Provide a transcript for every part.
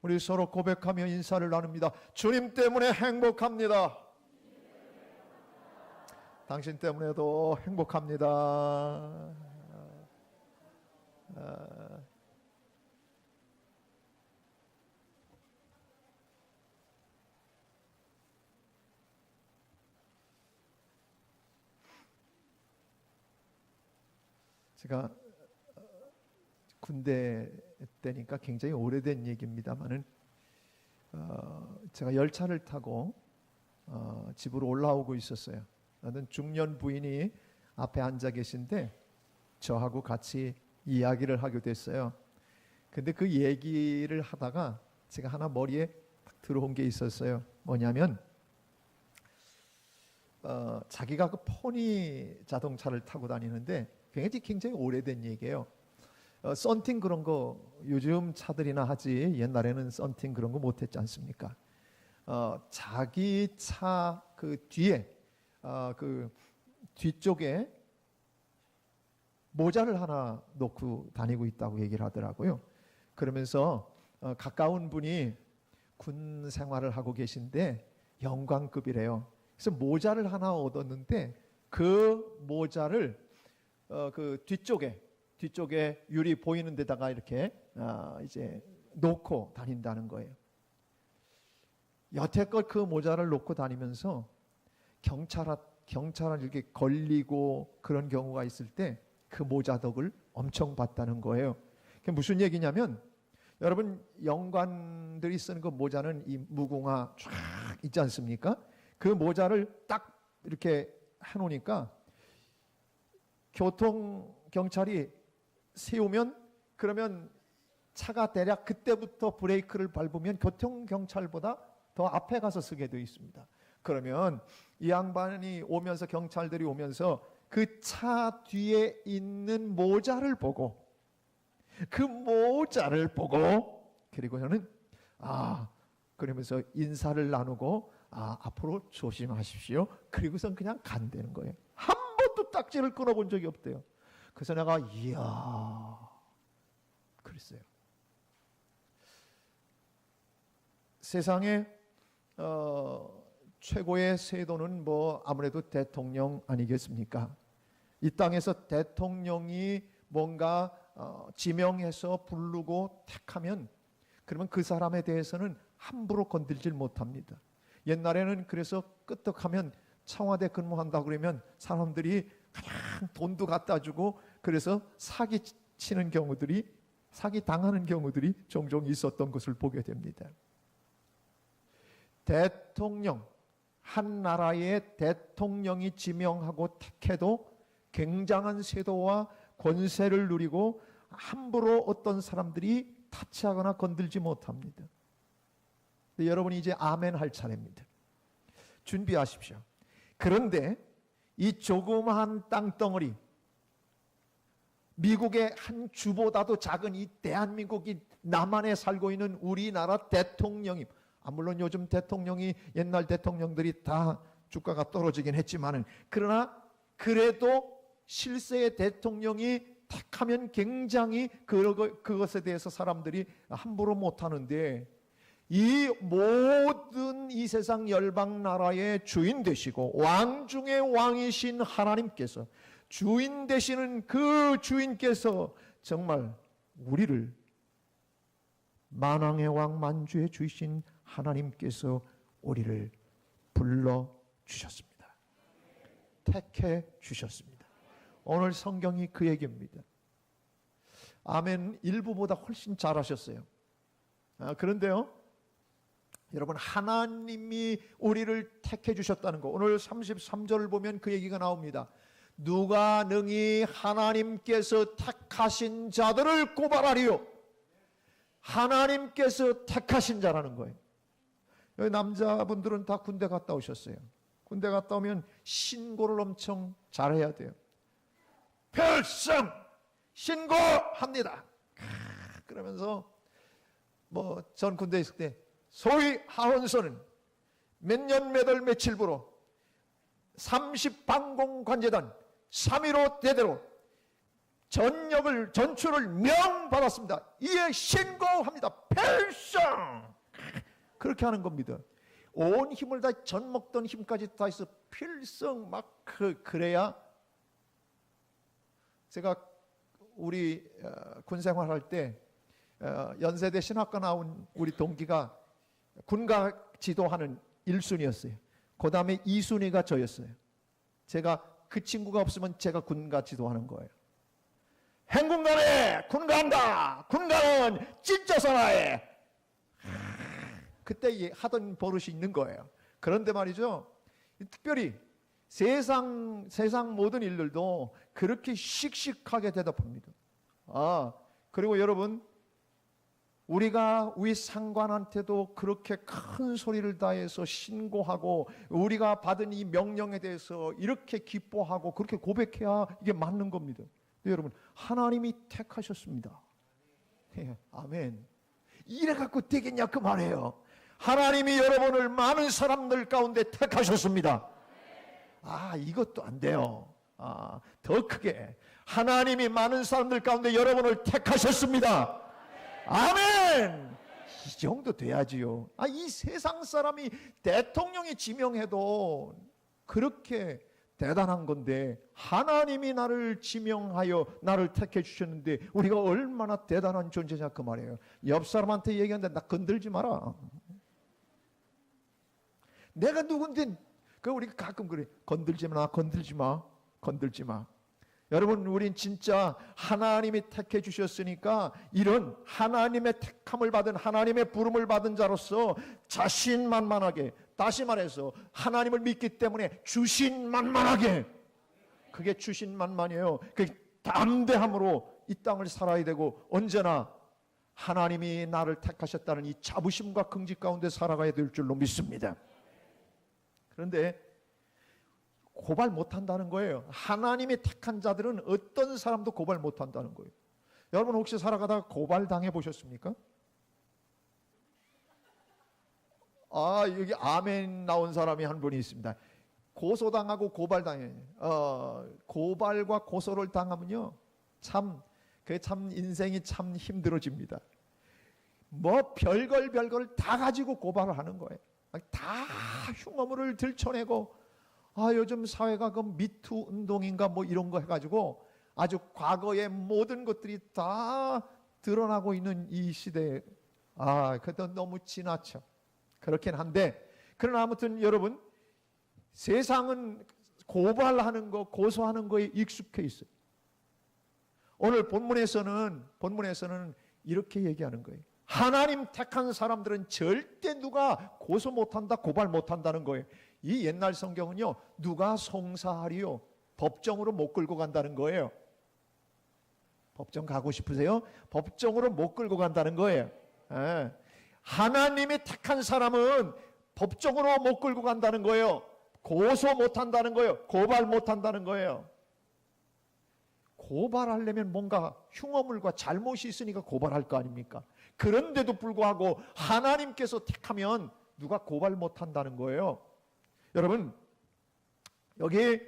우리 서로 고백하며 인사를 나눕니다. 주님 때문에 행복합니다. 당신 때문에도 행복합니다. 제가 군대 때니까 굉장히 오래된 얘기입니다만은 제가 열차를 타고 집으로 올라오고 있었어요. 어떤 중년 부인이 앞에 앉아 계신데 저하고 같이 이야기를 하게 됐어요. 근데 그 얘기를 하다가 제가 하나 머리에 딱 들어온 게 있었어요. 뭐냐면 자기가 그 포니 자동차를 타고 다니는데 굉장히 오래된 얘기예요. 썬팅 그런 거 요즘 차들이나 하지 옛날에는 썬팅 그런 거 못했지 않습니까? 자기 차 그 뒤에 그 뒤쪽에 모자를 하나 놓고 다니고 있다고 얘기를 하더라고요. 그러면서 가까운 분이 군 생활을 하고 계신데 영관급이래요. 그래서 모자를 하나 얻었는데 그 모자를 그 뒤쪽에 유리 보이는 데다가 이렇게 이제 놓고 다닌다는 거예요. 여태껏 그 모자를 놓고 다니면서 경찰한테 이렇게 걸리고 그런 경우가 있을 때 그 모자 덕을 엄청 봤다는 거예요. 그게 무슨 얘기냐면 여러분 영관들이 쓰는 그 모자는 이 무궁화 쫙 있지 않습니까? 그 모자를 딱 이렇게 해놓으니까 교통경찰이 세우면 그러면 차가 대략 그때부터 브레이크를 밟으면 교통경찰보다 더 앞에 가서 쓰게 되어 있습니다. 그러면 이 양반이 오면서 경찰들이 오면서 그 차 뒤에 있는 모자를 보고 그리고 저는 그러면서 인사를 나누고 앞으로 조심하십시오. 그리고선 그냥 간다는 거예요. 한 번도 딱지를 끊어본 적이 없대요. 그래서 내가 이야 그랬어요. 세상에 최고의 세도는 뭐 아무래도 대통령 아니겠습니까? 이 땅에서 대통령이 뭔가 지명해서 부르고 택하면 그러면 그 사람에 대해서는 함부로 건들질 못합니다. 옛날에는 그래서 끄떡하면 청와대 근무한다 그러면 사람들이 그냥 돈도 갖다 주고 그래서 사기 당하는 경우들이 종종 있었던 것을 보게 됩니다. 한 나라의 대통령이 지명하고 택해도 굉장한 세도와 권세를 누리고 함부로 어떤 사람들이 타치하거나 건들지 못합니다. 여러분이 이제 아멘 할 차례입니다. 준비하십시오. 그런데 이 조그마한 땅덩어리, 미국의 한 주보다도 작은 이 대한민국이 남한에 살고 있는 우리나라 대통령이, 물론 요즘 대통령이 옛날 대통령들이 다 주가가 떨어지긴 했지만은 그러나 그래도 실세의 대통령이 택하면 굉장히 그것에 대해서 사람들이 함부로 못하는데 이 모든 이 세상 열방 나라의 주인 되시고 왕 중의 왕이신 하나님께서 주인 되시는 그 주인께서 정말 우리를 만왕의 왕 만주의 주이신 하나님께서 우리를 불러주셨습니다. 택해 주셨습니다. 오늘 성경이 그 얘기입니다. 아멘 일부보다 훨씬 잘하셨어요. 그런데요 여러분 하나님이 우리를 택해 주셨다는 거 오늘 33절을 보면 그 얘기가 나옵니다. 누가 능히 하나님께서 택하신 자들을 고발하리요. 하나님께서 택하신 자라는 거예요. 여기 남자분들은 다 군대 갔다 오셨어요. 군대 갔다 오면 신고를 엄청 잘해야 돼요. 필승 신고합니다. 그러면서 뭐 전 군대에 있을 때 소위 하원서는 몇 년 몇 월 며칠부로 30방공관제단 3.15 대대로 전출을 명받았습니다. 이에 신고합니다. 필승 그렇게 하는 겁니다. 온 힘을 다 젖 먹던 힘까지 다 해서 필성 막 그래야. 제가 우리 군 생활할 때 연세대 신학과 나온 우리 동기가 군가 지도하는 1순위였어요. 그 다음에 2순위가 저였어요. 제가 그 친구가 없으면 제가 군가 지도하는 거예요. 행군가네 군가한다. 군가는 찢어서나해. 그때 하던 버릇이 있는 거예요. 그런데 말이죠, 특별히 세상 모든 일들도 그렇게 씩씩하게 대답합니다. 그리고 여러분, 우리가 우리 상관한테도 그렇게 큰 소리를 다해서 신고하고 우리가 받은 이 명령에 대해서 이렇게 기뻐하고 그렇게 고백해야 이게 맞는 겁니다. 여러분, 하나님이 택하셨습니다. 아멘. 이래 갖고 되겠냐 그 말이에요. 하나님이 여러분을 많은 사람들 가운데 택하셨습니다. 이것도 안 돼요. 더 크게 하나님이 많은 사람들 가운데 여러분을 택하셨습니다. 아멘. 이 정도 돼야지요. 이 세상 사람이 대통령이 지명해도 그렇게 대단한 건데, 하나님이 나를 지명하여 나를 택해 주셨는데 우리가 얼마나 대단한 존재냐 그 말이에요. 옆 사람한테 얘기하는데 나 건들지 마라. 내가 누군데, 우리가 가끔 그래. 건들지 마, 건들지 마, 건들지 마. 여러분, 우린 진짜 하나님이 택해 주셨으니까 이런 하나님의 택함을 받은, 하나님의 부름을 받은 자로서 자신만만하게, 다시 말해서 하나님을 믿기 때문에 주신만만하게, 그게 주신만만이에요. 그 담대함으로 이 땅을 살아야 되고, 언제나 하나님이 나를 택하셨다는 이 자부심과 긍지 가운데 살아가야 될 줄로 믿습니다. 그런데 고발 못한다는 거예요. 하나님이 택한 자들은 어떤 사람도 고발 못한다는 거예요. 여러분, 혹시 살아가다가 고발당해 보셨습니까? 여기 아멘 나온 사람이 한 분이 있습니다. 고소당하고 고발당해. 고발과 고소를 당하면요, 참 인생이 참 힘들어집니다. 뭐 별걸 다 가지고 고발을 하는 거예요. 다 흉어물을 들춰내고, 요즘 사회가 그 미투 운동인가 뭐 이런 거 해가지고 아주 과거의 모든 것들이 다 드러나고 있는 이 시대에, 그것도 너무 지나쳐. 그렇긴 한데, 그러나 아무튼 여러분, 세상은 고발하는 거, 고소하는 거에 익숙해 있어요. 오늘 본문에서는 이렇게 얘기하는 거예요. 하나님 택한 사람들은 절대 누가 고소 못한다, 고발 못한다는 거예요. 이 옛날 성경은요, 누가 송사하리요? 법정으로 못 끌고 간다는 거예요. 법정 가고 싶으세요? 법정으로 못 끌고 간다는 거예요. 하나님이 택한 사람은 법정으로 못 끌고 간다는 거예요. 고소 못한다는 거예요. 고발 못한다는 거예요. 고발하려면 뭔가 흉어물과 잘못이 있으니까 고발할 거 아닙니까? 그런데도 불구하고 하나님께서 택하면 누가 고발 못한다는 거예요. 여러분, 여기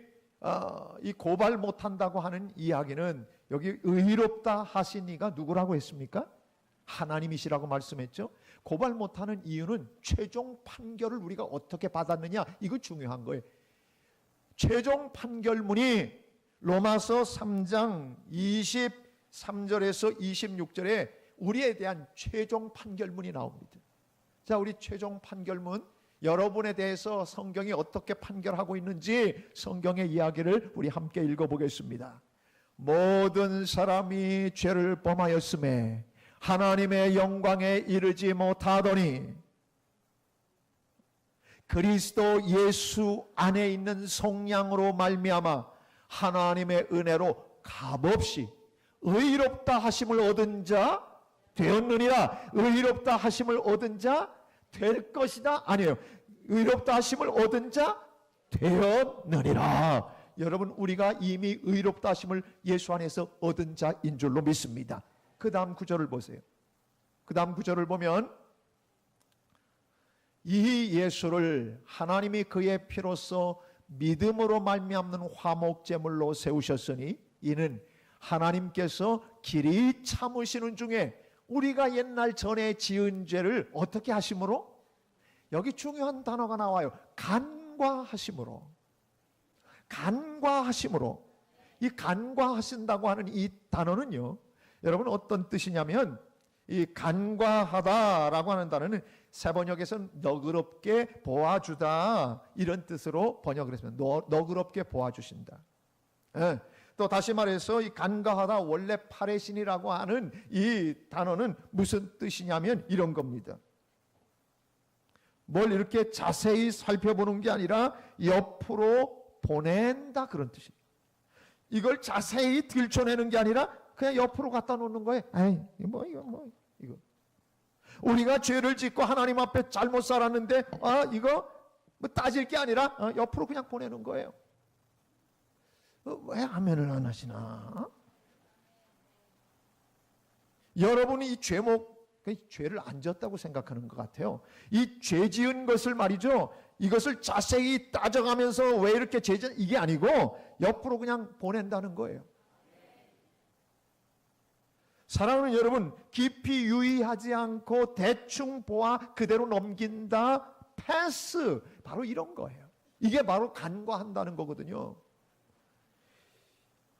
이 고발 못한다고 하는 이야기는, 여기 의롭다 하신 이가 누구라고 했습니까? 하나님이시라고 말씀했죠. 고발 못하는 이유는 최종 판결을 우리가 어떻게 받았느냐, 이거 중요한 거예요. 최종 판결문이 로마서 3장 23절에서 26절에 우리에 대한 최종 판결문이 나옵니다. 자, 우리 최종 판결문, 여러분에 대해서 성경이 어떻게 판결하고 있는지 성경의 이야기를 우리 함께 읽어보겠습니다. 모든 사람이 죄를 범하였음에 하나님의 영광에 이르지 못하더니 그리스도 예수 안에 있는 성량으로 말미암아 하나님의 은혜로 값없이 의롭다 하심을 얻은 자 되었느니라. 의롭다 하심을 얻은 자 될 것이다? 아니에요. 의롭다 하심을 얻은 자 되었느니라. 여러분, 우리가 이미 의롭다 하심을 예수 안에서 얻은 자인 줄로 믿습니다. 그 다음 구절을 보세요. 그 다음 구절을 보면, 이 예수를 하나님이 그의 피로써 믿음으로 말미암는 화목제물로 세우셨으니 이는 하나님께서 길이 참으시는 중에 우리가 옛날 전에 지은 죄를 어떻게 하심으로? 여기 중요한 단어가 나와요. 간과하심으로. 간과하심으로. 이 간과하신다고 하는 이 단어는요, 여러분 어떤 뜻이냐면, 이 간과하다라고 하는 단어는 세번역에서는 너그럽게 보아주다 이런 뜻으로 번역을 했습니다. 너그럽게 보아주신다. 예. 또 다시 말해서 이 간과하다, 원래 파레신이라고 하는 이 단어는 무슨 뜻이냐면 이런 겁니다. 뭘 이렇게 자세히 살펴보는 게 아니라 옆으로 보낸다, 그런 뜻입니다. 이걸 자세히 들춰내는 게 아니라 그냥 옆으로 갖다 놓는 거예요. 아이, 이거. 우리가 죄를 짓고 하나님 앞에 잘못 살았는데, 이거 뭐 따질 게 아니라 옆으로 그냥 보내는 거예요. 왜 아멘을 안 하시나? 여러분이 이 죄를 안 졌다고 생각하는 것 같아요. 이 죄 지은 것을 말이죠, 이것을 자세히 따져가면서 왜 이렇게 죄지, 이게 아니고 옆으로 그냥 보낸다는 거예요. 사랑하는 여러분, 깊이 유의하지 않고 대충 보아 그대로 넘긴다, 패스, 바로 이런 거예요. 이게 바로 간과한다는 거거든요.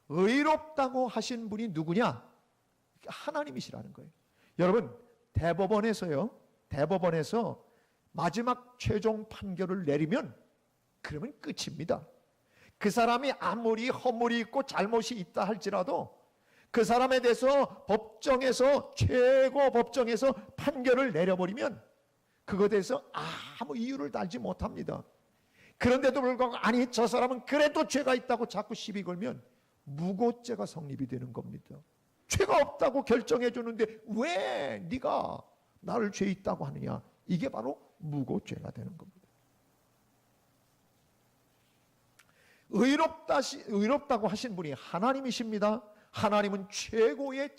의롭다고 하신 분이 누구냐? 하나님이시라는 거예요. 여러분, 대법원에서 마지막 최종 판결을 내리면 그러면 끝입니다. 그 사람이 아무리 허물이 있고 잘못이 있다 할지라도 그 사람에 대해서 최고 법정에서 판결을 내려버리면 그것에 대해서 아무 이유를 달지 못합니다. 그런데도 불구하고 아니 저 사람은 그래도 죄가 있다고 자꾸 시비 걸면 무고죄가 성립이 되는 겁니다. 죄가 없다고 결정해 주는데 왜 네가 나를 죄 있다고 하느냐, 이게 바로 무고죄가 되는 겁니다. 의롭다고 하신 분이 하나님이십니다. 하나님은 최고의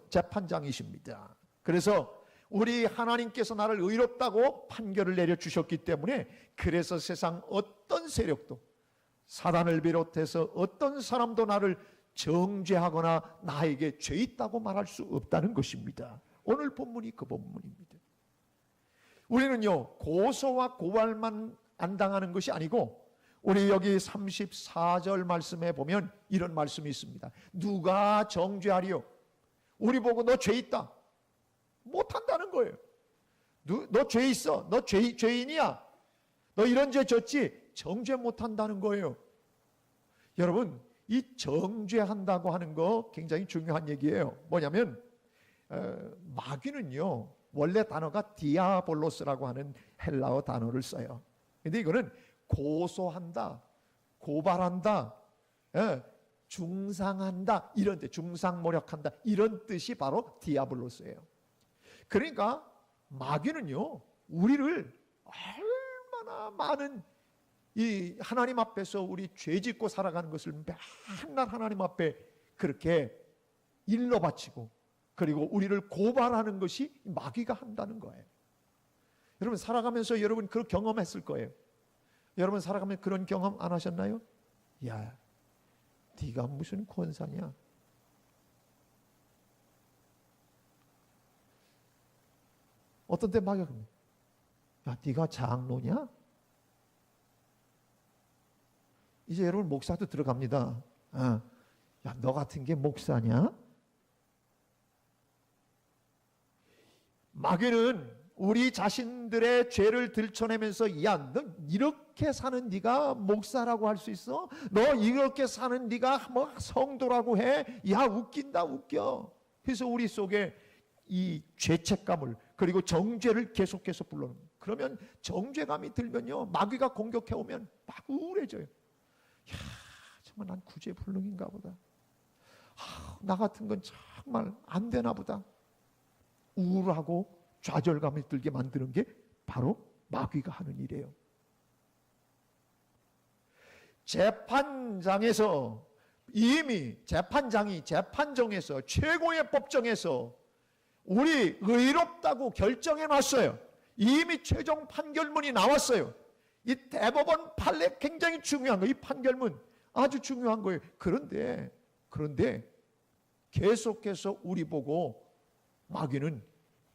재판장이십니다. 그래서 우리 하나님께서 나를 의롭다고 판결을 내려주셨기 때문에, 그래서 세상 어떤 세력도, 사단을 비롯해서 어떤 사람도 나를 정죄하거나 나에게 죄 있다고 말할 수 없다는 것입니다. 오늘 본문이 그 본문입니다. 우리는요, 고소와 고발만 안 당하는 것이 아니고, 우리 여기 34절 말씀에 보면 이런 말씀이 있습니다. 누가 정죄하리요? 우리 보고 너 죄 있다, 못한다는 거예요. 너 죄 있어, 너 죄인이야, 너 이런 죄 졌지, 정죄 못한다는 거예요. 여러분, 이 정죄한다고 하는 거 굉장히 중요한 얘기예요. 뭐냐면 마귀는요, 원래 단어가 디아볼로스라고 하는 헬라어 단어를 써요. 근데 이거는 고소한다, 고발한다, 중상한다, 이런 뜻, 중상모략한다, 이런 뜻이 바로 디아블로스예요. 그러니까 마귀는요, 우리를 얼마나 많은 이 하나님 앞에서 우리 죄 짓고 살아가는 것을 맨날 하나님 앞에 그렇게 일러 바치고, 그리고 우리를 고발하는 것이 마귀가 한다는 거예요. 여러분 살아가면서 여러분 그 경험했을 거예요. 여러분 살아가면 그런 경험 안 하셨나요? 야, 네가 무슨 권사냐? 어떤 때 막, 야, 네가 장로냐? 이제 여러분 목사도 들어갑니다. 야, 너 같은 게 목사냐? 마귀는 우리 자신들의 죄를 들춰내면서, 야, 너 이렇게 사는 네가 목사라고 할 수 있어? 너 이렇게 사는 네가 뭐 성도라고 해? 야, 웃긴다, 웃겨. 그래서 우리 속에 이 죄책감을, 그리고 정죄를 계속해서 불러는, 그러면 정죄감이 들면요, 마귀가 공격해 오면 막 우울해져요. 야, 정말 난 구제불능인가 보다. 나 같은 건 정말 안 되나 보다. 우울하고 좌절감을 들게 만드는 게 바로 마귀가 하는 일이에요. 재판장에서 이미 재판정에서, 최고의 법정에서 우리 의롭다고 결정해 놨어요. 이미 최종 판결문이 나왔어요. 이 대법원 판례 굉장히 중요한 거예요. 이 판결문 아주 중요한 거예요. 그런데 계속해서 우리 보고 마귀는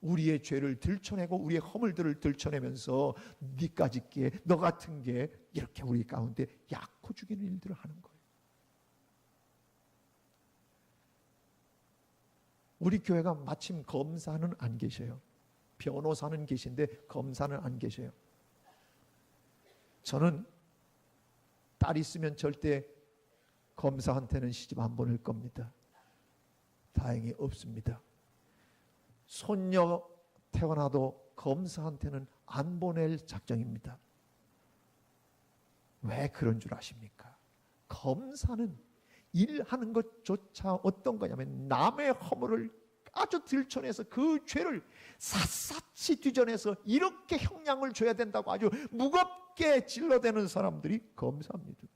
우리의 죄를 들춰내고 우리의 허물들을 들춰내면서 니까짓 게, 너 같은 게 이렇게 우리 가운데 약호 죽이는 일들을 하는 거예요. 우리 교회가 마침 검사는 안 계셔요. 변호사는 계신데 검사는 안 계셔요. 저는 딸 있으면 절대 검사한테는 시집 안 보낼 겁니다. 다행히 없습니다. 손녀 태어나도 검사한테는 안 보낼 작정입니다. 왜 그런 줄 아십니까? 검사는 일하는 것조차 어떤 거냐면 남의 허물을 아주 들춰내서 그 죄를 샅샅이 뒤져내서 이렇게 형량을 줘야 된다고 아주 무겁게 질러대는 사람들이 검사입니다.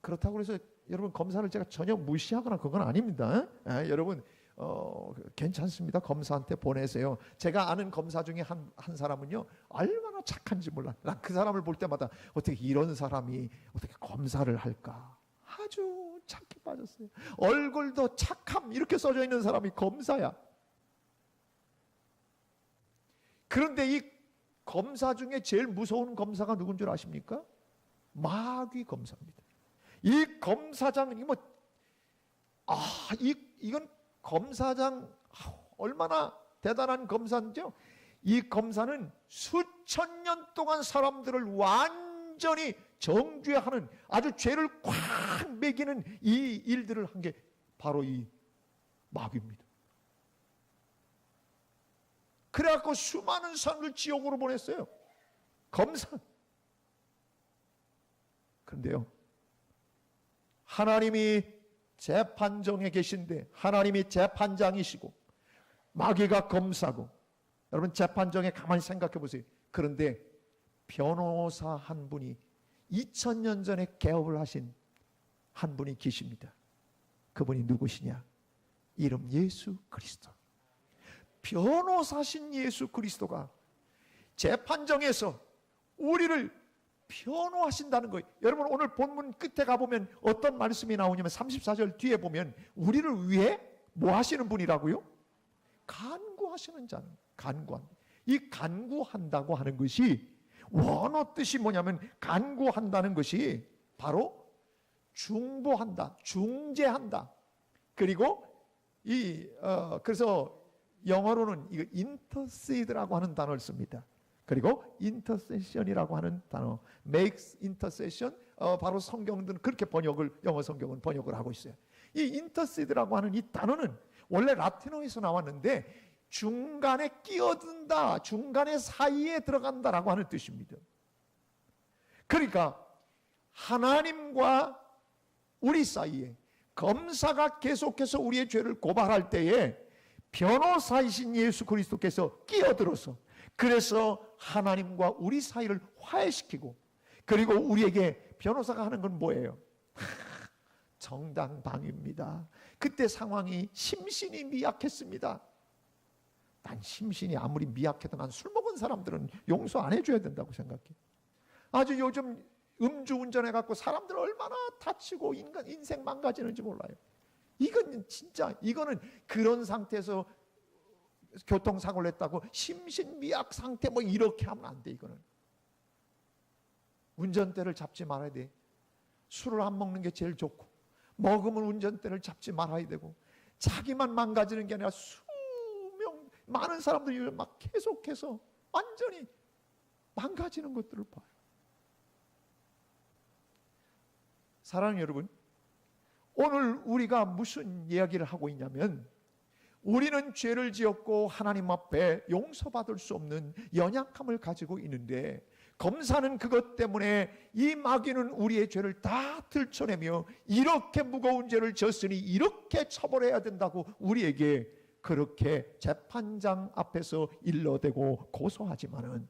그렇다고 해서 여러분 검사를 제가 전혀 무시하거나 그건 아닙니다. 여러분 괜찮습니다. 검사한테 보내세요. 제가 아는 검사 중에 한 사람은요 얼마나 착한지 몰라. 난 그 사람을 볼 때마다 어떻게 이런 사람이 어떻게 검사를 할까? 아주 착해 빠졌어요. 얼굴도 착함 이렇게 써져 있는 사람이 검사야. 그런데 이 검사 중에 제일 무서운 검사가 누군 줄 아십니까? 마귀 검사입니다. 이 검사장이 이건 검사장 얼마나 대단한 검사인지요. 이 검사는 수천 년 동안 사람들을 완전히 정죄하는 아주 죄를 꽉 매기는 이 일들을 한 게 바로 이 마귀입니다. 그래갖고 수많은 사람을 지옥으로 보냈어요. 검사. 그런데요, 하나님이 재판정에 계신데 하나님이 재판장이시고 마귀가 검사고, 여러분 재판정에 가만히 생각해 보세요. 그런데 변호사 한 분이 2000년 전에 개업을 하신 한 분이 계십니다. 그분이 누구시냐? 이름 예수 그리스도. 변호사신 예수 그리스도가 재판정에서 우리를 변호하신다는 거예요. 여러분 오늘 본문 끝에 가보면 어떤 말씀이 나오냐면 34절 뒤에 보면 우리를 위해 뭐 하시는 분이라고요? 간구하시는 자는, 간구한. 이 간구한다고 하는 것이 원어 뜻이 뭐냐면, 간구한다는 것이 바로 중보한다, 중재한다. 그리고 그래서 영어로는 이거 intercede라고 하는 단어를 씁니다. 그리고 intercession이라고 하는 단어, makes intercession, 바로 성경들은 그렇게 영어 성경은 번역을 하고 있어요. 이 intercede라고 하는 이 단어는 원래 라틴어에서 나왔는데 중간에 끼어든다, 중간에 사이에 들어간다라고 하는 뜻입니다. 그러니까 하나님과 우리 사이에 검사가 계속해서 우리의 죄를 고발할 때에 변호사이신 예수 그리스도께서 끼어들어서, 그래서 하나님과 우리 사이를 화해시키고, 그리고 우리에게 변호사가 하는 건 뭐예요? 정당방위입니다. 그때 상황이 심신이 미약했습니다. 난 심신이 아무리 미약해도 난 술 먹은 사람들은 용서 안 해줘야 된다고 생각해. 아주 요즘 음주운전해갖고 사람들 얼마나 다치고 인생 망가지는지 몰라요. 이건 진짜, 이거는 그런 상태에서 교통사고를 했다고 심신미약 상태 뭐 이렇게 하면 안 돼. 이거는 운전대를 잡지 말아야 돼. 술을 안 먹는 게 제일 좋고, 먹으면 운전대를 잡지 말아야 되고, 자기만 망가지는 게 아니라 많은 사람들이 막 계속해서 완전히 망가지는 것들을 봐요. 사랑하는 여러분, 오늘 우리가 무슨 이야기를 하고 있냐면, 우리는 죄를 지었고 하나님 앞에 용서받을 수 없는 연약함을 가지고 있는데, 검사는 그것 때문에 이 마귀는 우리의 죄를 다 들춰내며 이렇게 무거운 죄를 졌으니 이렇게 처벌해야 된다고 우리에게 그렇게 재판장 앞에서 일러대고 고소하지만은,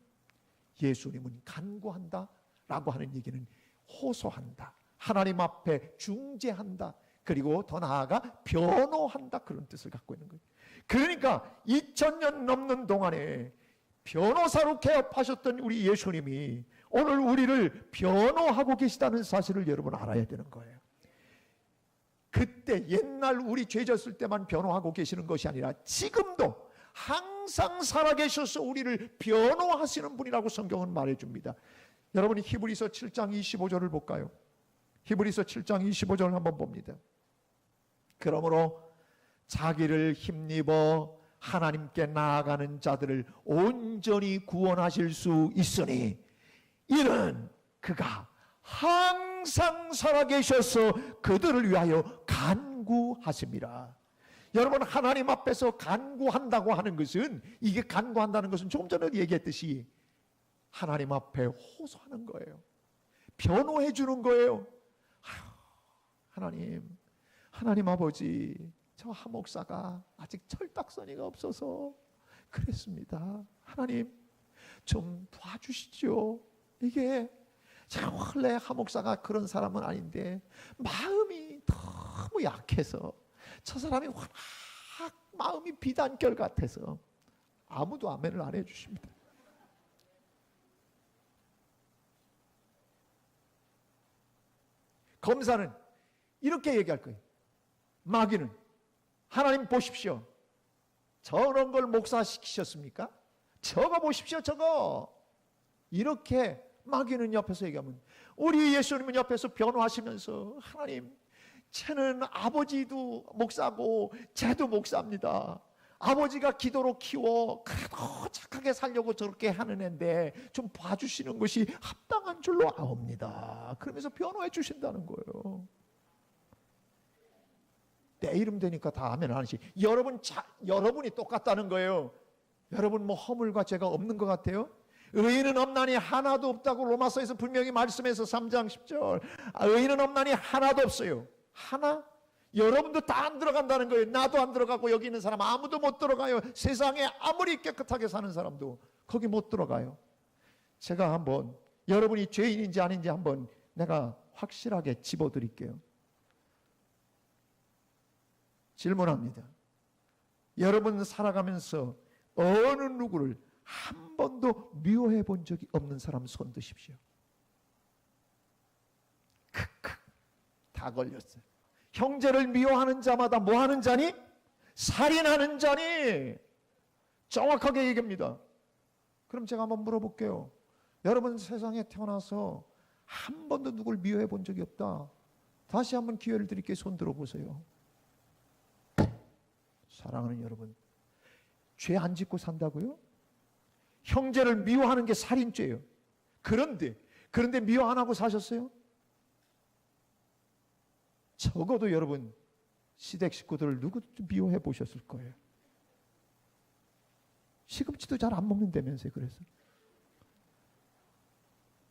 예수님은 간구한다 라고 하는 얘기는 호소한다, 하나님 앞에 중재한다, 그리고 더 나아가 변호한다, 그런 뜻을 갖고 있는 거예요. 그러니까 2000년 넘는 동안에 변호사로 개업하셨던 우리 예수님이 오늘 우리를 변호하고 계시다는 사실을 여러분 알아야 되는 거예요. 그때 옛날 우리 죄 졌을 때만 변호하고 계시는 것이 아니라 지금도 항상 살아계셔서 우리를 변호하시는 분이라고 성경은 말해줍니다. 여러분이 히브리서 7장 25절을 볼까요? 히브리서 7장 25절을 한번 봅니다. 그러므로 자기를 힘입어 하나님께 나아가는 자들을 온전히 구원하실 수 있으니 이는 그가 항상 살아계셔서 그들을 위하여 간구하심이라. 여러분, 하나님 앞에서 간구한다고 하는 것은, 이게 간구한다는 것은 조금 전에 얘기했듯이 하나님 앞에 호소하는 거예요. 변호해 주는 거예요. 하나님 아버지, 저 하 목사가 아직 철딱서니가 없어서 그랬습니다. 하나님 좀 도와주시죠. 이게 제가 원래 하 목사가 그런 사람은 아닌데 마음이 너무 약해서, 저 사람이 워낙 마음이 비단결 같아서 아무도 아멘을 안 해주십니다. 검사는 이렇게 얘기할 거예요. 마귀는 하나님 보십시오. 저런 걸 목사시키셨습니까? 저거 보십시오, 저거. 이렇게 마귀는 옆에서 얘기하면, 우리 예수님은 옆에서 변호하시면서, 하나님, 쟤는 아버지도 목사고 쟤도 목사입니다. 아버지가 기도로 키워 그래도 착하게 살려고 저렇게 하는 애인데 좀 봐주시는 것이 합당한 줄로 아옵니다. 그러면서 변호해 주신다는 거예요. 내 이름 되니까 다 아멘 안 하시. 여러분이 똑같다는 거예요. 여러분 뭐 허물과 죄가 없는 것 같아요? 의인은 없나니 하나도 없다고 로마서에서 분명히 말씀해서 3장 10절. 의인은 없나니 하나도 없어요. 하나? 여러분도 다 안 들어간다는 거예요. 나도 안 들어가고 여기 있는 사람 아무도 못 들어가요. 세상에 아무리 깨끗하게 사는 사람도 거기 못 들어가요. 제가 한번 여러분이 죄인인지 아닌지 한번 내가 확실하게 집어드릴게요. 질문합니다. 여러분 살아가면서 어느 누구를 한 번도 미워해 본 적이 없는 사람 손 드십시오. 크크, 다 걸렸어요. 형제를 미워하는 자마다 뭐 하는 자니? 살인하는 자니. 정확하게 얘기합니다. 그럼 제가 한번 물어볼게요. 여러분 세상에 태어나서 한 번도 누굴 미워해 본 적이 없다. 다시 한번 기회를 드릴게요. 손 들어보세요. 사랑하는 여러분, 죄 안 짓고 산다고요? 형제를 미워하는 게 살인죄예요. 그런데 미워 안 하고 사셨어요? 적어도 여러분 시댁 식구들을 누구 미워해 보셨을 거예요. 시금치도 잘 안 먹는다면서요. 그래서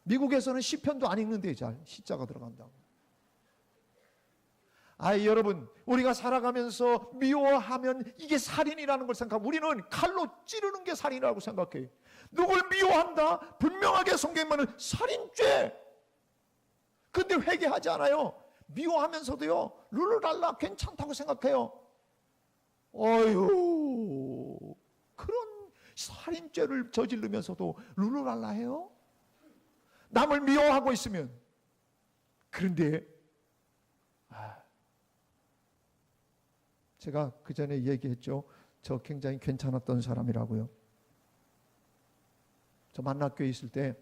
미국에서는 시편도 안 읽는데 잘 시자가 들어간다고. 여러분, 우리가 살아가면서 미워하면 이게 살인이라는 걸 생각하고 우리는 칼로 찌르는 게 살인이라고 생각해요. 누굴 미워한다? 분명하게 성경에는 살인죄. 근데 회개하지 않아요. 미워하면서도요, 룰루랄라 괜찮다고 생각해요. 어휴, 그런 살인죄를 저지르면서도 룰루랄라 해요? 남을 미워하고 있으면. 그런데 제가 그 전에 얘기했죠. 저 굉장히 괜찮았던 사람이라고요. 저 만락교회 있을 때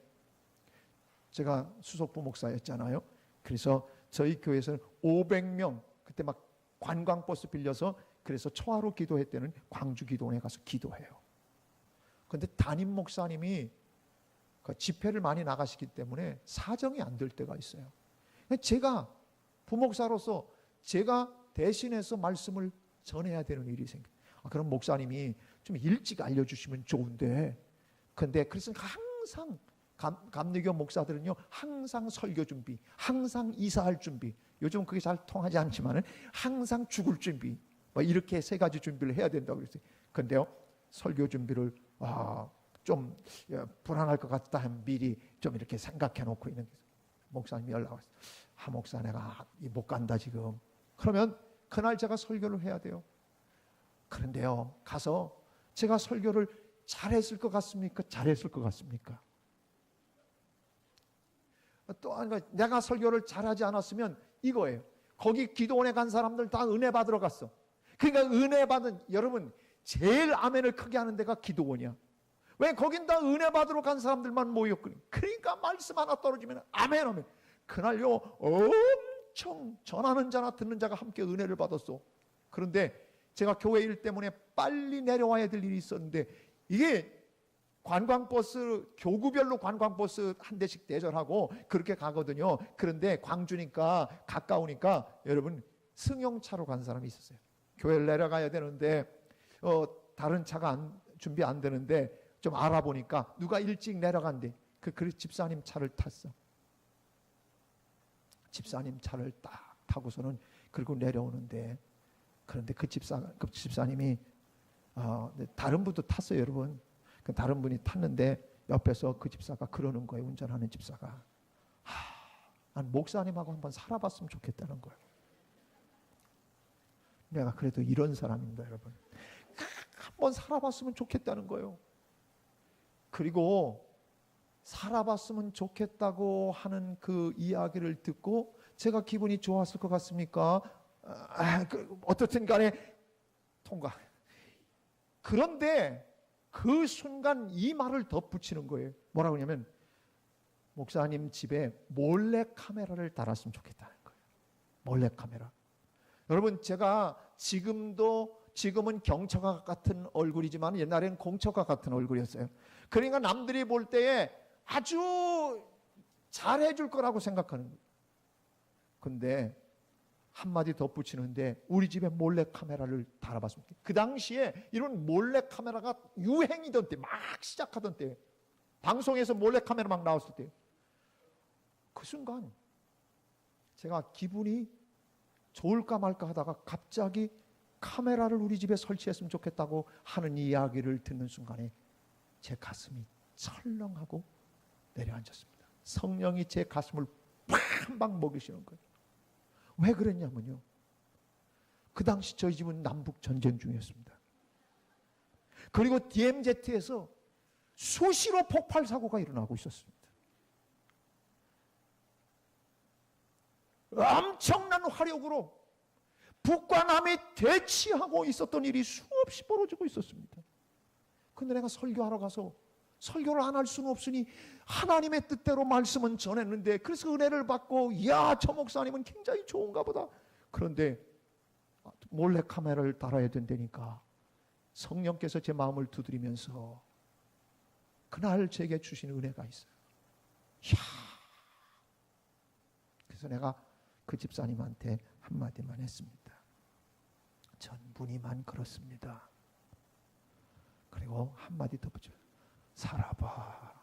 제가 수석부 목사였잖아요. 그래서 저희 교회에서는 500명, 그때 막 관광버스 빌려서 그래서 초하루 기도회 때는 광주 기도원에 가서 기도해요. 그런데 담임 목사님이 그 집회를 많이 나가시기 때문에 사정이 안 될 때가 있어요. 제가 부목사로서 제가 대신해서 말씀을 전해야 되는 일이 생겨요. 그럼 목사님이 좀 일찍 알려주시면 좋은데, 근데 그래서 항상 감리교 목사들은요, 항상 설교 준비, 항상 이사할 준비, 요즘 그게 잘 통하지 않지만은 항상 죽을 준비, 뭐 이렇게 세 가지 준비를 해야 된다고 그랬어요. 근데요, 설교 준비를 좀 불안할 것 같다 하면 미리 좀 이렇게 생각해 놓고 있는 거예요. 목사님이 연락 왔어요. 목사 내가 못 간다 지금. 그러면 그날 제가 설교를 해야 돼요. 그런데요, 가서 제가 설교를 잘했을 것 같습니까? 잘했을 것 같습니까? 또 내가 설교를 잘하지 않았으면 이거예요. 거기 기도원에 간 사람들 다 은혜 받으러 갔어. 그러니까 은혜 받은, 여러분 제일 아멘을 크게 하는 데가 기도원이야. 왜? 거긴 다 은혜 받으러 간 사람들만 모였거든. 그러니까 말씀 하나 떨어지면 아멘 하면 그날요 엄청 전하는 자나 듣는 자가 함께 은혜를 받았어. 그런데 제가 교회 일 때문에 빨리 내려와야 될 일이 있었는데, 이게 관광버스, 교구별로 관광버스 한 대씩 대절하고 그렇게 가거든요. 그런데 광주니까 가까우니까 여러분 승용차로 간 사람이 있었어요. 교회를 내려가야 되는데 다른 차가 준비 안 되는데 좀 알아보니까 누가 일찍 내려간대. 그 집사님 차를 탔어. 집사님 차를 딱 타고서는 그리고 내려오는데, 그런데 그 집사님이 다른 분도 탔어요, 여러분. 그 다른 분이 탔는데 옆에서 그 집사가 그러는 거예요. 운전하는 집사가, 난 목사님하고 한번 살아봤으면 좋겠다는 거예요. 내가 그래도 이런 사람입니다, 여러분. 한번 살아봤으면 좋겠다는 거예요. 그리고 살아봤으면 좋겠다고 하는 그 이야기를 듣고 제가 기분이 좋았을 것 같습니까? 어떻든 간에 통과. 그런데 그 순간 이 말을 덧붙이는 거예요. 뭐라고 하냐면 목사님 집에 몰래 카메라를 달았으면 좋겠다는 거예요. 몰래 카메라. 여러분 제가 지금은 경처가 같은 얼굴이지만 옛날에는 공처가 같은 얼굴이었어요. 그러니까 남들이 볼 때에 아주 잘해줄 거라고 생각하는 거예요. 근데 한마디 덧붙이는데 우리 집에 몰래 카메라를 달아봤습니다. 그 당시에 이런 몰래 카메라가 유행이던 때, 막 시작하던 때, 방송에서 몰래 카메라 막 나왔을 때, 그 순간 제가 기분이 좋을까 말까 하다가 갑자기 카메라를 우리 집에 설치했으면 좋겠다고 하는 이야기를 듣는 순간에 제 가슴이 철렁하고 내려앉았습니다. 성령이 제 가슴을 한 방 먹이시는 거예요. 왜 그랬냐면요, 그 당시 저희 집은 남북 전쟁 중이었습니다. 그리고 DMZ에서 수시로 폭발 사고가 일어나고 있었습니다. 엄청난 화력으로 북과 남이 대치하고 있었던 일이 수없이 벌어지고 있었습니다. 근데 내가 설교하러 가서 설교를 안 할 수는 없으니 하나님의 뜻대로 말씀은 전했는데, 그래서 은혜를 받고, 이야 저 목사님은 굉장히 좋은가 보다. 그런데 몰래 카메라를 달아야 된다니까 성령께서 제 마음을 두드리면서 그날 제게 주신 은혜가 있어요. 이야. 그래서 내가 그 집사님한테 한마디만 했습니다. 전 분이만 그렇습니다. 그리고 한마디 더 붙여요. 살아봐.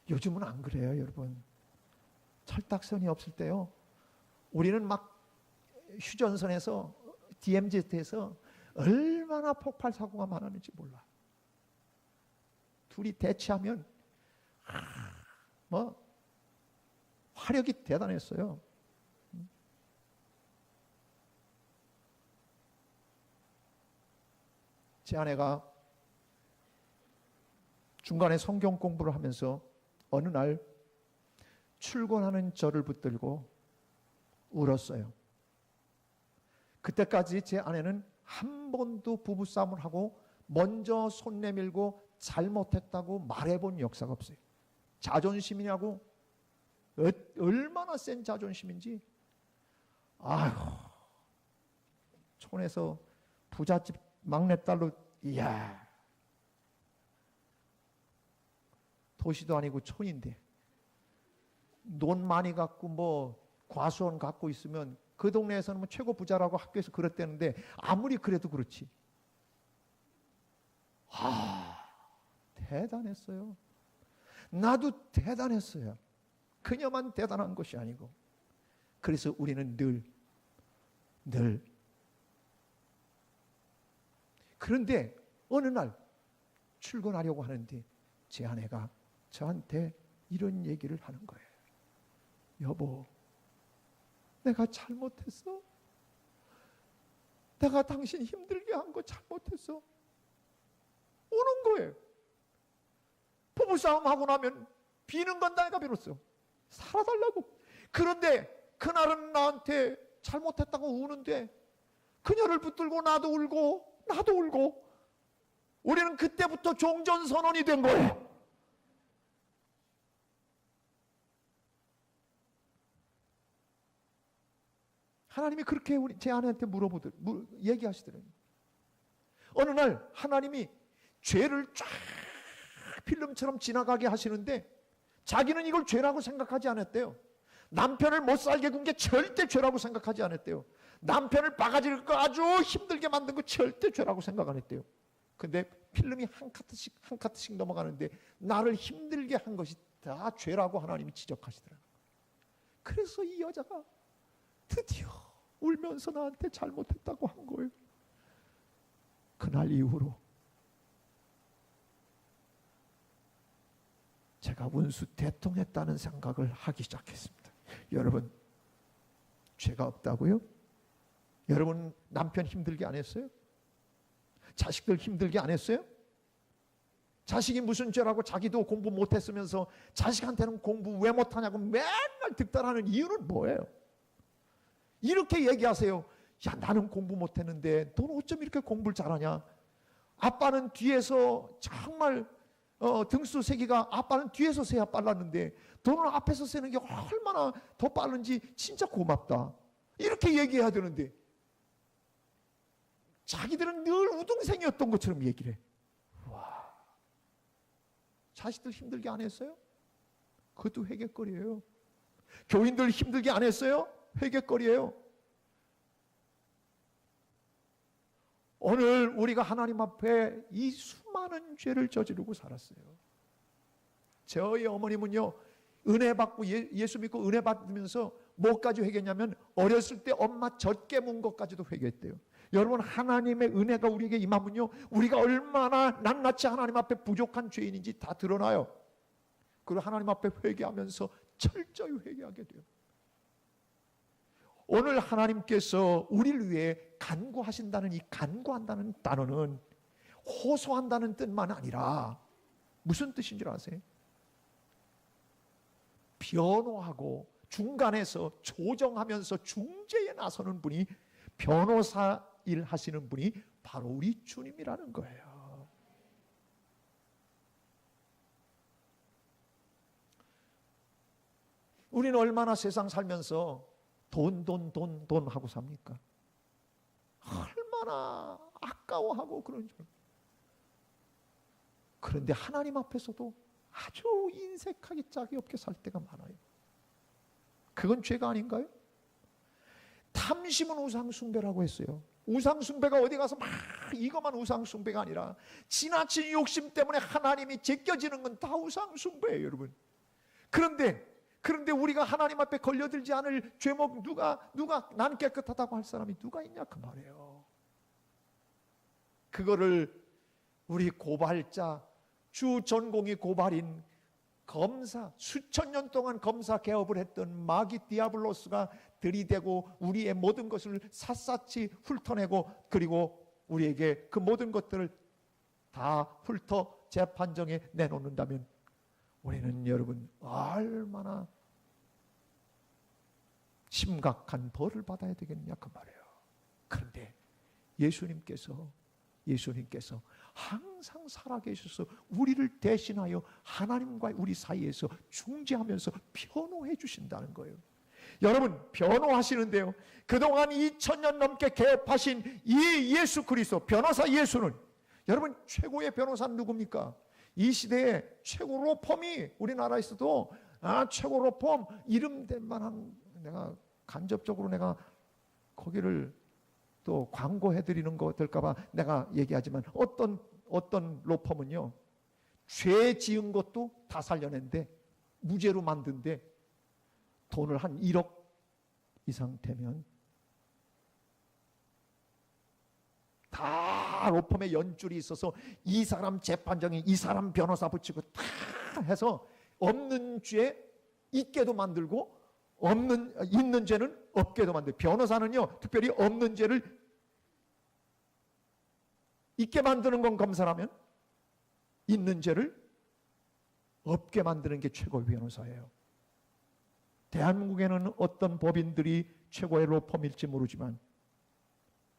요즘은 안 그래요, 여러분. 철딱선이 없을 때요, 우리는 막 휴전선에서 DMZ에서 얼마나 폭발 사고가 많았는지 몰라. 둘이 대치하면 화력이 대단했어요. 제 아내가 중간에 성경 공부를 하면서 어느 날 출근하는 저를 붙들고 울었어요. 그때까지 제 아내는 한 번도 부부싸움을 하고 먼저 손 내밀고 잘못했다고 말해본 역사가 없어요. 자존심이냐고, 얼마나 센 자존심인지. 아휴, 촌에서 부잣집 막내딸로, 이야, 도시도 아니고 촌인데 돈 많이 갖고 뭐 과수원 갖고 있으면 그 동네에서는 뭐 최고 부자라고 학교에서 그랬다는데, 아무리 그래도 그렇지. 대단했어요. 나도 대단했어요. 그녀만 대단한 것이 아니고. 그래서 우리는 늘 그런데 어느 날 출근하려고 하는데 제 아내가 저한테 이런 얘기를 하는 거예요. 여보, 내가 잘못했어. 내가 당신 힘들게 한 거 잘못했어. 우는 거예요. 부부싸움 하고 나면 비는 건 내가 빌었어. 살아달라고. 그런데 그날은 나한테 잘못했다고 우는데 그녀를 붙들고 나도 울고 우리는 그때부터 종전선언이 된 거예요. 하나님이 그렇게 제 아내한테 얘기하시더래요. 어느 날 하나님이 죄를 쫙 필름처럼 지나가게 하시는데 자기는 이걸 죄라고 생각하지 않았대요. 남편을 못 살게 군 게 절대 죄라고 생각하지 않았대요. 남편을 바가지를 거 아주 힘들게 만든 거 절대 죄라고 생각 안 했대요. 근데 필름이 한 카트씩 넘어가는데 나를 힘들게 한 것이 다 죄라고 하나님이 지적하시더라고요. 그래서 이 여자가 드디어 울면서 나한테 잘못했다고 한 거예요. 그날 이후로 제가 원수 대통했다는 생각을 하기 시작했습니다. 여러분, 죄가 없다고요? 여러분 남편 힘들게 안 했어요? 자식들 힘들게 안 했어요? 자식이 무슨 죄라고 자기도 공부 못했으면서 자식한테는 공부 왜 못하냐고 맨날 득달하는 이유는 뭐예요? 이렇게 얘기하세요. 야, 나는 공부 못했는데 너는 어쩜 이렇게 공부를 잘하냐? 아빠는 뒤에서 정말 등수 세기가 아빠는 뒤에서 세야 빨랐는데 너는 앞에서 세는 게 얼마나 더 빠른지 진짜 고맙다. 이렇게 얘기해야 되는데 자기들은 늘 우등생이었던 것처럼 얘기를 해. 와, 자식들 힘들게 안 했어요? 그것도 회개거리예요. 교인들 힘들게 안 했어요? 회개거리예요. 오늘 우리가 하나님 앞에 이 수많은 죄를 저지르고 살았어요. 저희 어머님은요, 은혜 받고 예수 믿고 은혜 받으면서 뭐까지 회개했냐면 어렸을 때 엄마 젖 깨문 것까지도 회개했대요. 여러분, 하나님의 은혜가 우리에게 임하면요, 우리가 얼마나 낱낱이 하나님 앞에 부족한 죄인인지 다 드러나요. 그리고 하나님 앞에 회개하면서 철저히 회개하게 돼요. 오늘 하나님께서 우리를 위해 간구하신다는 이 간구한다는 단어는 호소한다는 뜻만 아니라 무슨 뜻인 줄 아세요? 변호하고 중간에서 조정하면서 중재에 나서는 분이, 변호사 일 하시는 분이 바로 우리 주님이라는 거예요. 우리는 얼마나 세상 살면서 돈 하고 삽니까? 얼마나 아까워하고 그런 줄. 그런데 하나님 앞에서도 아주 인색하기 짝이 없게 살 때가 많아요. 그건 죄가 아닌가요? 탐심은 우상숭배라고 했어요. 우상숭배가 어디 가서 막 이것만 우상숭배가 아니라 지나친 욕심 때문에 하나님이 제껴지는 건 다 우상숭배예요, 여러분. 그런데 우리가 하나님 앞에 걸려들지 않을 죄목, 누가 나는 깨끗하다고 할 사람이 누가 있냐 그 말이에요. 그거를 우리 고발자, 주 전공이 고발인 검사, 수천 년 동안 검사 개업을 했던 마귀 디아블로스가 들이대고 우리의 모든 것을 샅샅이 훑어내고, 그리고 우리에게 그 모든 것들을 다 훑어 재판정에 내놓는다면 우리는, 여러분, 얼마나 심각한 벌을 받아야 되겠냐 그 말이에요. 그런데 예수님께서 항상 살아계셔서 우리를 대신하여 하나님과 우리 사이에서 중재하면서 변호해 주신다는 거예요. 여러분, 변호하시는데요, 그동안 2000년 넘게 개업하신 이 예수 그리스도 변호사 예수는, 여러분, 최고의 변호사는 누굽니까? 이 시대에 최고 로펌이 우리나라에서도 최고 로펌 이름될 만한, 내가 간접적으로 내가 거기를 또 광고해드리는 거 될까봐 내가 얘기하지만, 어떤 로펌은요, 죄 지은 것도 다 살려낸데 무죄로 만든데 돈을 한 1억 이상 되면 다 로펌에 연줄이 있어서 이 사람 재판정에 이 사람 변호사 붙이고 다 해서 없는 죄 있게도 만들고 있는 죄는 없게도 만들고, 변호사는요 특별히 없는 죄를 있게 만드는 건 검사라면 있는 죄를 없게 만드는 게 최고의 변호사예요. 대한민국에는 어떤 법인들이 최고의 로펌일지 모르지만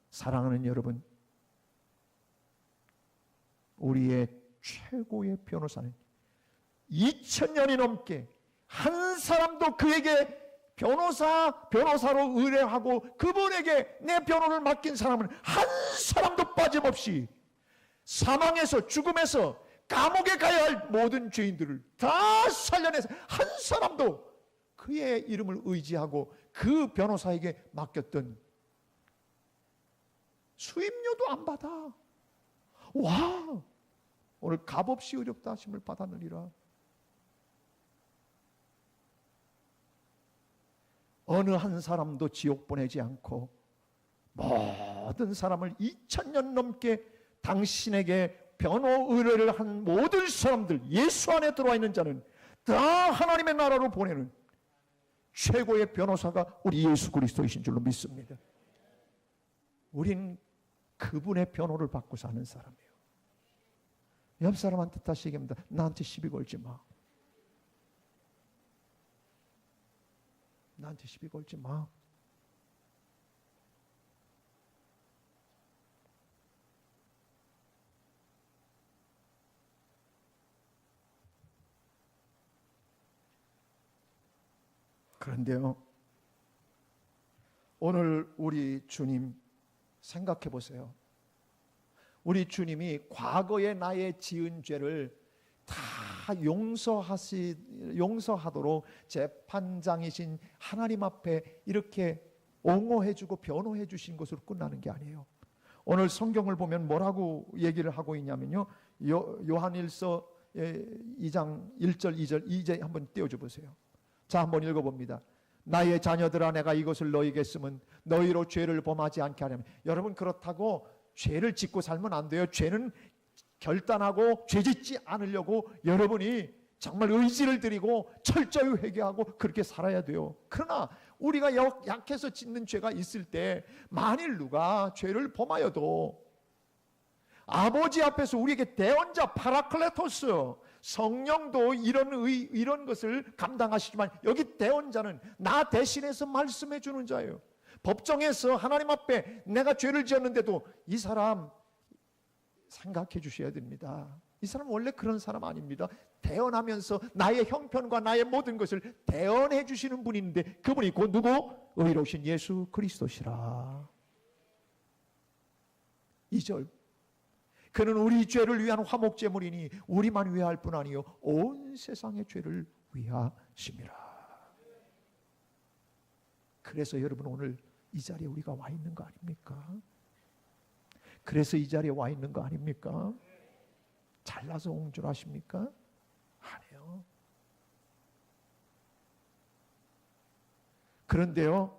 사랑하는 여러분, 우리의 최고의 변호사는 2000년이 넘게 한 사람도 그에게 변호사로 의뢰하고 그분에게 내 변호를 맡긴 사람은 한 사람도 빠짐없이 사망에서, 죽음에서, 감옥에 가야 할 모든 죄인들을 다 살려내서 한 사람도 그의 이름을 의지하고 그 변호사에게 맡겼던, 수임료도 안 받아. 와, 오늘 값없이 의롭다 하심을 받았느니라. 어느 한 사람도 지옥 보내지 않고 모든 사람을 2000년 넘게 당신에게 변호 의뢰를 한 모든 사람들, 예수 안에 들어와 있는 자는 다 하나님의 나라로 보내는 최고의 변호사가 우리 예수 그리스도이신 줄로 믿습니다. 우린 그분의 변호를 받고 사는 사람이에요. 옆 사람한테 다시 얘기합니다. 나한테 시비 걸지 마. 나한테 시비 걸지 마. 그런데요, 오늘 우리 주님 생각해 보세요. 우리 주님이 과거에 나의 지은 죄를 다 용서하도록 재판장이신 하나님 앞에 이렇게 옹호해주고 변호해 주신 것으로 끝나는 게 아니에요. 오늘 성경을 보면 뭐라고 얘기를 하고 있냐면요, 요한일서 2장 1절 2절 이제 한번 띄워줘 보세요. 자, 한번 읽어봅니다. 나의 자녀들아, 내가 이것을 너희에게 쓰면 너희로 죄를 범하지 않게 하려면. 여러분, 그렇다고 죄를 짓고 살면 안 돼요. 죄는 결단하고 죄 짓지 않으려고 여러분이 정말 의지를 들이고 철저히 회개하고 그렇게 살아야 돼요. 그러나 우리가 약해서 짓는 죄가 있을 때 만일 누가 죄를 범하여도 아버지 앞에서 우리에게 대언자 파라클레토스, 성령도 이런 것을 감당하시지만 여기 대언자는 나 대신해서 말씀해 주는 자예요. 법정에서 하나님 앞에 내가 죄를 지었는데도 이 사람 생각해 주셔야 됩니다. 이 사람 원래 그런 사람 아닙니다. 대언하면서 나의 형편과 나의 모든 것을 대언해 주시는 분인데 그분이 곧 누구? 의로우신 예수 그리스도시라. 2절, 그는 우리 죄를 위한 화목제물이니 우리만 위할 뿐 아니요 온 세상의 죄를 위하심이라. 그래서 여러분, 오늘 이 자리에 우리가 와 있는 거 아닙니까? 그래서 이 자리에 와 있는 거 아닙니까? 잘나서 온 줄 아십니까? 아니에요. 그런데요,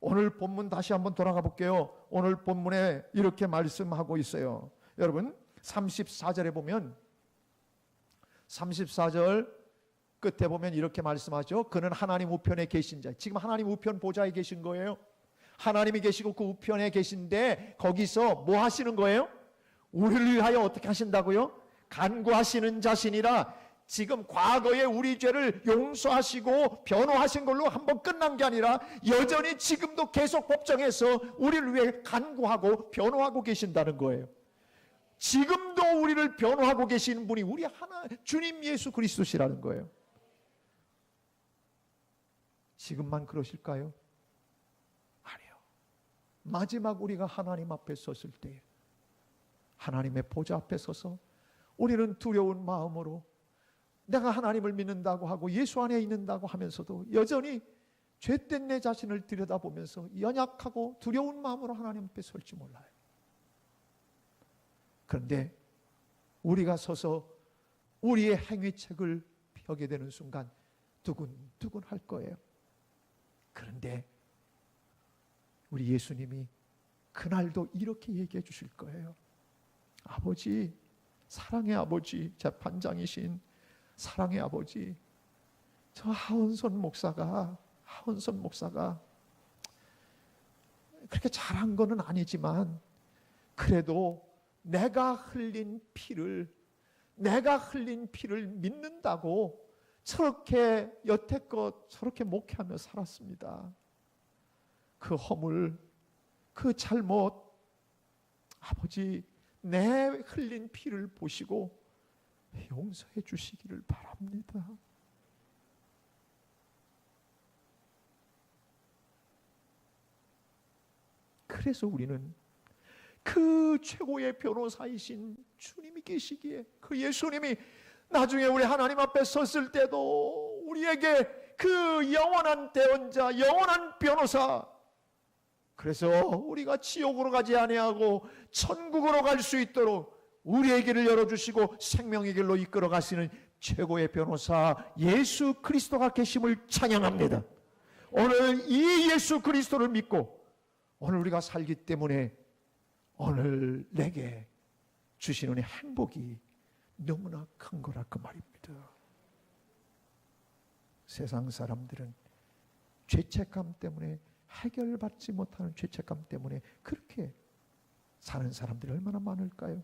오늘 본문 다시 한번 돌아가 볼게요. 오늘 본문에 이렇게 말씀하고 있어요. 여러분, 34절에 보면, 34절 끝에 보면 이렇게 말씀하죠. 그는 하나님 우편에 계신 자. 지금 하나님 우편 보좌에 계신 거예요. 하나님이 계시고 그 우편에 계신데 거기서 뭐 하시는 거예요? 우리를 위하여 어떻게 하신다고요? 간구하시는 자신이라. 지금 과거에 우리 죄를 용서하시고 변호하신 걸로 한번 끝난 게 아니라 여전히 지금도 계속 법정에서 우리를 위해 간구하고 변호하고 계신다는 거예요. 지금도 우리를 변호하고 계시는 분이 우리 주님 예수 그리스도시라는 거예요. 지금만 그러실까요? 아니요. 마지막 우리가 하나님 앞에 섰을 때, 하나님의 보좌 앞에 서서 우리는 두려운 마음으로 내가 하나님을 믿는다고 하고 예수 안에 있는다고 하면서도 여전히 죄된 내 자신을 들여다보면서 연약하고 두려운 마음으로 하나님 앞에 설지 몰라요. 그런데 우리가 서서 우리의 행위책을 펴게 되는 순간 두근두근 할 거예요. 그런데 우리 예수님이 그날도 이렇게 얘기해 주실 거예요. 아버지, 사랑의 아버지, 재판장이신 사랑의 아버지, 저 하은선 목사가 그렇게 잘한 거는 아니지만 그래도 내가 흘린 피를 내가 흘린 피를 믿는다고 저렇게 여태껏 저렇게 목회하며 살았습니다. 그 허물, 그 잘못, 아버지 내 흘린 피를 보시고 용서해 주시기를 바랍니다. 그래서 우리는 그 최고의 변호사이신 주님이 계시기에, 그 예수님이 나중에 우리 하나님 앞에 섰을 때도 우리에게 그 영원한 대언자, 영원한 변호사, 그래서 우리가 지옥으로 가지 아니하고 천국으로 갈 수 있도록 우리의 길을 열어주시고 생명의 길로 이끌어 가시는 최고의 변호사 예수 그리스도가 계심을 찬양합니다. 오늘 이 예수 그리스도를 믿고 오늘 우리가 살기 때문에 오늘 내게 주시는 행복이 너무나 큰 거라 그 말입니다. 세상 사람들은 죄책감 때문에, 해결받지 못하는 죄책감 때문에 그렇게 사는 사람들이 얼마나 많을까요?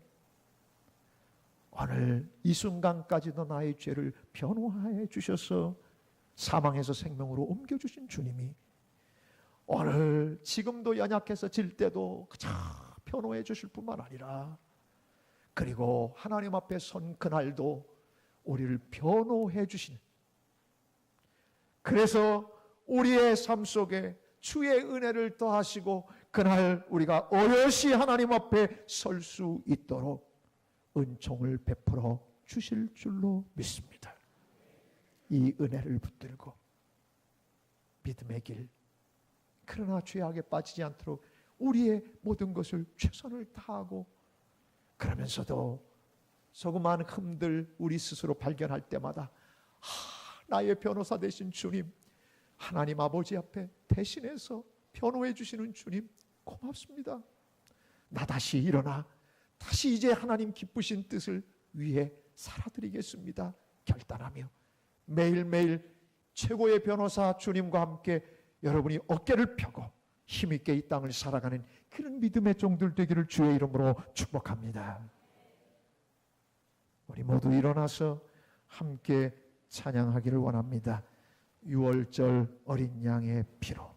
오늘 이 순간까지도 나의 죄를 변호해 주셔서 사망에서 생명으로 옮겨주신 주님이 오늘 지금도 연약해서 질 때도 그저 변호해 주실 뿐만 아니라, 그리고 하나님 앞에 선 그날도 우리를 변호해 주시는, 그래서 우리의 삶 속에 주의 은혜를 더하시고 그날 우리가 오롯이 하나님 앞에 설 수 있도록 은총을 베풀어 주실 줄로 믿습니다. 이 은혜를 붙들고 믿음의 길, 그러나 죄악에 빠지지 않도록 우리의 모든 것을 최선을 다하고, 그러면서도 조그마한 흠들 우리 스스로 발견할 때마다 나의 변호사 되신 주님, 하나님 아버지 앞에 대신해서 변호해 주시는 주님 고맙습니다. 나 다시 일어나 다시 이제 하나님 기쁘신 뜻을 위해 살아드리겠습니다 결단하며 매일매일 최고의 변호사 주님과 함께 여러분이 어깨를 펴고 힘있게 이 땅을 살아가는 그런 믿음의 종들 되기를 주의 이름으로 축복합니다. 우리 모두 일어나서 함께 찬양하기를 원합니다. 6월절 어린 양의 피로